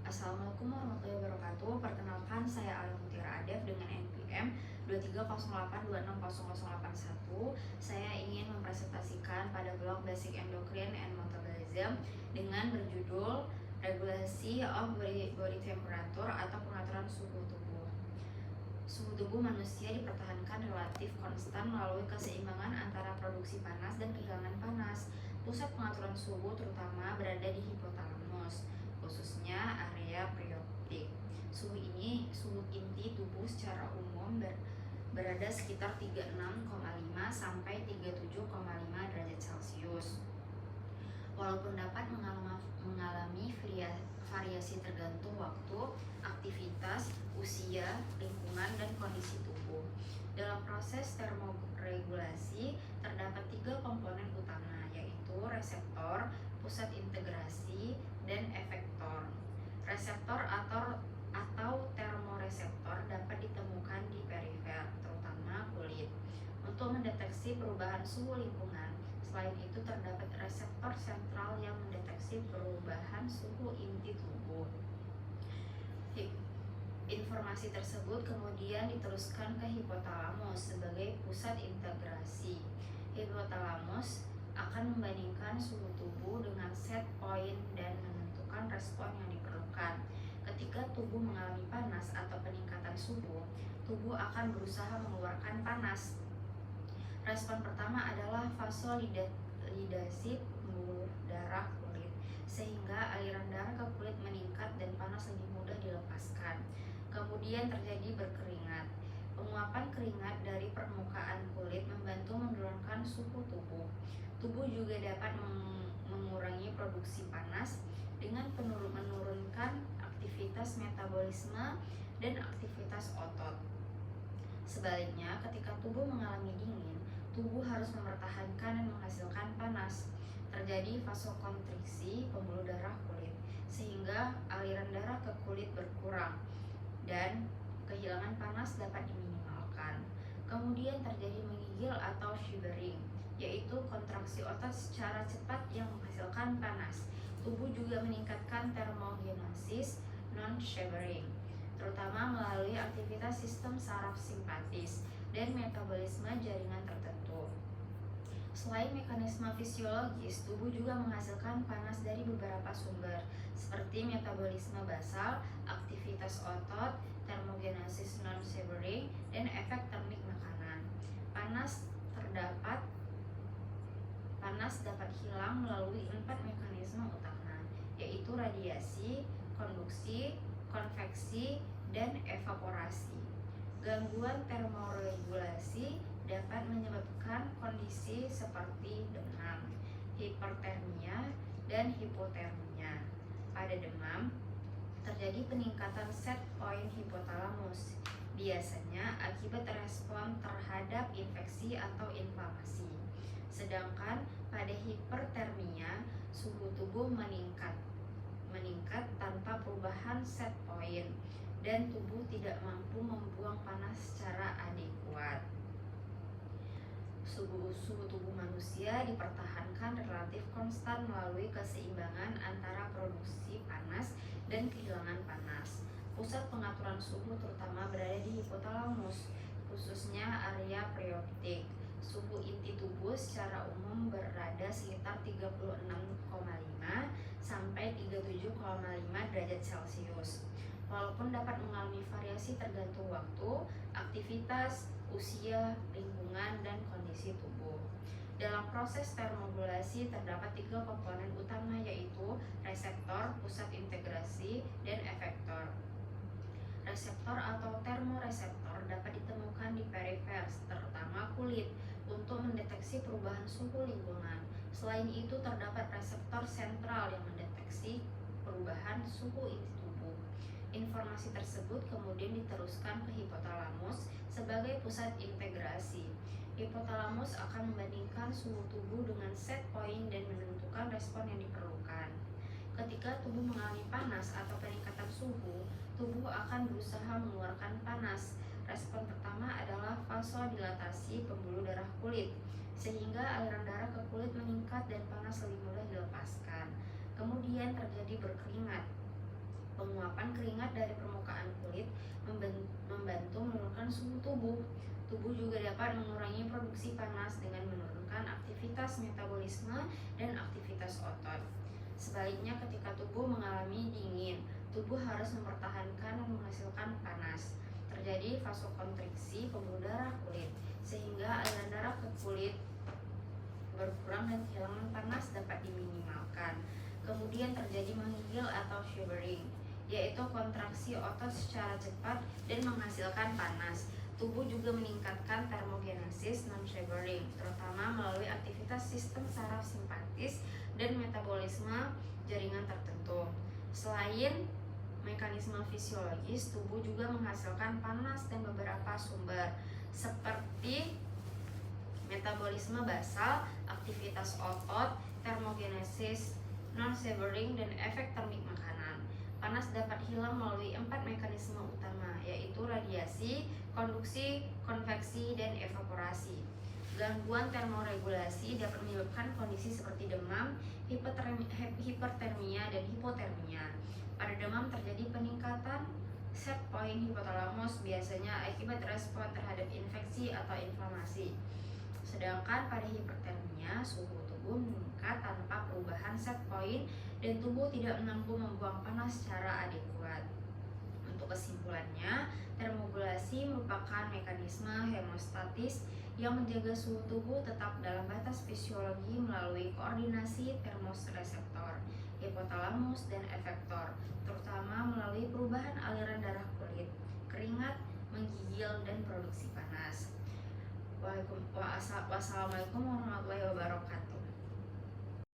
Assalamualaikum warahmatullahi wabarakatuh. Perkenalkan, saya Alia Mutiara Adef dengan NPM 23082600081. Saya ingin mempresentasikan pada blog Basic Endocrine and Metabolism dengan berjudul Regulasi of Body Temperature atau pengaturan suhu tubuh. Suhu tubuh manusia dipertahankan relatif konstan melalui keseimbangan antara produksi panas dan kehilangan panas. Pusat pengaturan suhu terutama berada di hipotalamus, khususnya area perioptik. Suhu inti tubuh secara umum berada sekitar 36,5 sampai 37,5 derajat Celcius. Walaupun dapat mengalami variasi tergantung waktu, aktivitas, usia, lingkungan, dan kondisi tubuh. Dalam proses termoregulasi terdapat 3 komponen utama, yaitu reseptor, pusat integrasi, dan efektor. Reseptor atau termoreseptor dapat ditemukan di perifer, terutama kulit, untuk mendeteksi perubahan suhu lingkungan. Selain itu terdapat reseptor sentral yang mendeteksi perubahan suhu inti tubuh. Informasi tersebut kemudian diteruskan ke hipotalamus sebagai pusat integrasi. Hipotalamus akan membandingkan suhu tubuh dengan set point dan menentukan respon yang diperlukan. Ketika tubuh mengalami panas atau peningkatan suhu, tubuh akan berusaha mengeluarkan panas. Respon pertama adalah vasolidasi pembuluh darah kulit, sehingga aliran darah ke kulit meningkat dan panas lebih mudah dilepaskan. Kemudian terjadi berkeringat. Penguapan keringat dari permukaan kulit membantu menurunkan suhu tubuh. Tubuh juga dapat mengurangi produksi panas dengan menurunkan aktivitas metabolisme dan aktivitas otot. Sebaliknya, ketika tubuh mengalami dingin, tubuh harus mempertahankan dan menghasilkan panas. Terjadi vasokonstriksi pembuluh darah kulit, sehingga aliran darah ke kulit berkurang dan kehilangan panas dapat diminimalkan. Kemudian terjadi menggigil atau shivering, yaitu kontraksi otot secara cepat yang menghasilkan panas. Tubuh juga meningkatkan termogenesis non-shivering, terutama melalui aktivitas sistem saraf simpatis dan metabolisme jaringan tertentu. Selain mekanisme fisiologis, tubuh juga menghasilkan panas dari beberapa sumber, seperti metabolisme basal, aktivitas otot, termogenesis non-shivering, dan efek termik makanan. Panas dapat hilang melalui 4 mekanisme utama, yaitu radiasi, konduksi, konveksi, dan evaporasi. Gangguan termoregulasi dapat menyebabkan kondisi seperti demam, hipertermia, dan hipotermia. Pada demam, terjadi peningkatan set point hipotalamus, biasanya akibat respon terhadap infeksi atau inflamasi. Sedangkan pada hipertermia, suhu tubuh meningkat tanpa perubahan set point dan tubuh tidak mampu membuang panas secara adekuat. Suhu tubuh manusia dipertahankan relatif konstan melalui keseimbangan antara produksi panas dan kehilangan panas. Pusat pengaturan suhu terutama berada di hipotalamus, khususnya area perioptik. Suhu inti tubuh secara umum berada sekitar 36,5 sampai 37,5 derajat Celcius. Walaupun dapat mengalami variasi tergantung waktu, aktivitas, usia, lingkungan, dan kondisi tubuh. Dalam proses termoregulasi terdapat 3 komponen utama, yaitu reseptor, pusat integrasi, dan efektor. Reseptor atau termoreseptor dapat ditemukan di perifer, terutama kulit, untuk mendeteksi perubahan suhu lingkungan. Selain itu terdapat reseptor sentral yang mendeteksi perubahan suhu inti tubuh. Informasi tersebut kemudian diteruskan ke hipotalamus sebagai pusat integrasi. Hipotalamus akan membandingkan suhu tubuh dengan set point dan menentukan respon yang diperlukan. Ketika tubuh mengalami panas atau peningkatan suhu, tubuh akan berusaha mengeluarkan panas. Respon pertama adalah vasodilatasi pembuluh darah kulit, sehingga aliran darah ke kulit meningkat dan panas lebih mudah dilepaskan. Kemudian terjadi berkeringat. Penguapan keringat dari permukaan kulit membantu menurunkan suhu tubuh. Tubuh juga dapat mengurangi produksi panas dengan menurunkan aktivitas metabolisme dan aktivitas otot. Sebaliknya, ketika tubuh mengalami dingin, tubuh harus mempertahankan dan menghasilkan panas. Terjadi vasokonstriksi pembuluh darah kulit, sehingga aliran darah ke kulit berkurang dan kehilangan panas dapat diminimalkan. Kemudian terjadi menggigil atau shivering, yaitu kontraksi otot secara cepat dan menghasilkan panas. Tubuh juga meningkatkan termogenesis non-shivering, terutama melalui aktivitas sistem saraf simpatis dan metabolisme jaringan tertentu. Selain mekanisme fisiologis, tubuh juga menghasilkan panas dan beberapa sumber seperti metabolisme basal, aktivitas otot, termogenesis non-shivering, dan efek termik makanan. Panas dapat hilang melalui 4 mekanisme utama, yaitu radiasi, konduksi, konveksi, dan evaporasi. Gangguan termoregulasi dapat menyebabkan kondisi seperti demam, hipertermia, dan hipotermia. Pada demam terjadi peningkatan set point hipotalamus, biasanya akibat respon terhadap infeksi atau inflamasi. Sedangkan pada hipertermia, suhu tubuh meningkat tanpa perubahan set point dan tubuh tidak mampu membuang panas secara adekuat. Untuk kesimpulannya, termoregulasi merupakan mekanisme hemostatis yang menjaga suhu tubuh tetap dalam batas fisiologi melalui koordinasi termoreseptor, hipotalamus, dan efektor, terutama melalui perubahan aliran darah kulit, keringat, menggigil, dan produksi panas. Wassalamualaikum warahmatullahi wabarakatuh.